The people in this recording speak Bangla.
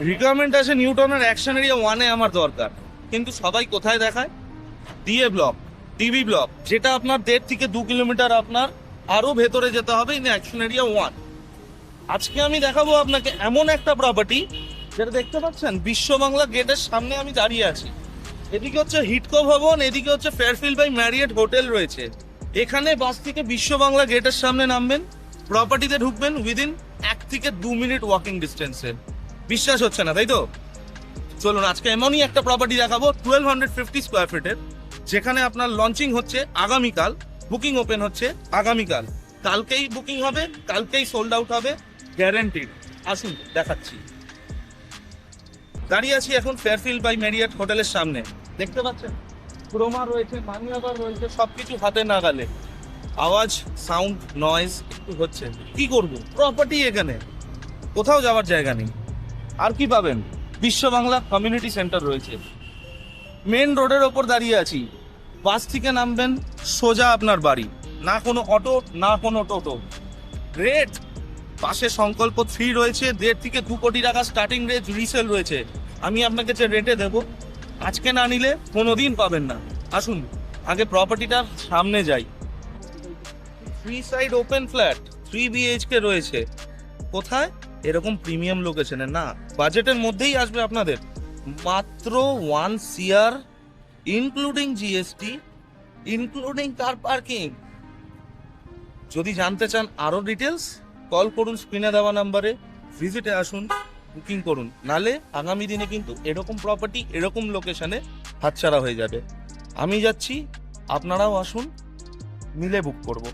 রিকোয়ারমেন্ট আছে নিউটনের অ্যাকশন এরিয়া 1-এ আমার দরকার, কিন্তু সবাই কোথায় দেখায়? ডিএ ব্লক, টিবি ব্লক, যেটা আপনার 1.5 থেকে 2 কিলোমিটার আপনার আরো ভেতরে যেতে হবে ইন অ্যাকশন এরিয়া 1। আজকে আমি দেখাবো আপনাকে এমন একটা প্রপার্টি যেটা দেখতে পাচ্ছেন বিশ্ব বাংলা গেটের সামনে আমি দাঁড়িয়ে আছি। এদিকে হচ্ছে হিটকো ভবন, এদিকে হচ্ছে ফেয়ারফিল্ড বাই ম্যারিয়েট হোটেল রয়েছে। এখানে বাস থেকে বিশ্ব বাংলা গেটের সামনে নামবেন, প্রপার্টিতে ঢুকবেন উইদিন 1 থেকে 2 মিনিট ওয়াকিং ডিস্টেন্সে। বিশ্বাস হচ্ছে না তাই তো? চলুন আজকে এমনই একটা প্রপার্টি দেখাবো 1250 স্কোয়ার ফিটের, যেখানে আপনার লঞ্চিং হচ্ছে আগামীকাল, বুকিং ওপেন হচ্ছে আগামীকাল। কালকেই বুকিং হবে, কালকেই সোল্ড আউট হবে, গ্যারান্টিড। আসুন দেখাচ্ছি। দাঁড়িয়ে আছি এখন ফেয়ারফিল্ড বাই ম্যারিয়েট হোটেলের সামনে। দেখতে পাচ্ছেন ক্রোমা রয়েছে, মানিয়াবার রয়েছে, সবকিছু হাতে নাগালে। আওয়াজ, সাউন্ড, নয়েজ একটু হচ্ছে, কি করব? প্রপার্টি এখানে, কোথাও যাওয়ার জায়গা নেই। আর কি পাবেন? বিশ্ব বাংলা কমিউনিটি সেন্টার রয়েছে। মেন রোডের ওপর দাঁড়িয়ে আছি, বাস থেকে নামবেন সোজা আপনার বাড়ি, না কোনো অটো না কোনো টোটো। রেট পাশে সংকল্প 3 রয়েছে, 1.5 থেকে 2 কোটি টাকা স্টার্টিং রেট রিসেল রয়েছে। আমি আপনাকে যে রেটে দেব, আজকে না নিলে কোনোদিন পাবেন না। আসুন আগে প্রপার্টিটার সামনে যাই। 3 সাইড ওপেন ফ্ল্যাট, 3 BHK রয়েছে। কোথায়? এরকম প্রিমিয়াম লোকেশনে না, বাজেটের মধ্যেই আসবে আপনাদের। মাত্র 1 CR including GST, including car parking. যদি জানতে চান আরো ডিটেলস, কল করুন স্ক্রিনে দেওয়া নাম্বারে, ভিজিটে আসুন, বুকিং করুন। নালে আগামী দিনে কিন্তু এরকম প্রপার্টি এরকম লোকেশনে হাতছাড়া হয়ে যাবে। আমি যাচ্ছি, আপনারাও আসুন, মিলে বুক করব।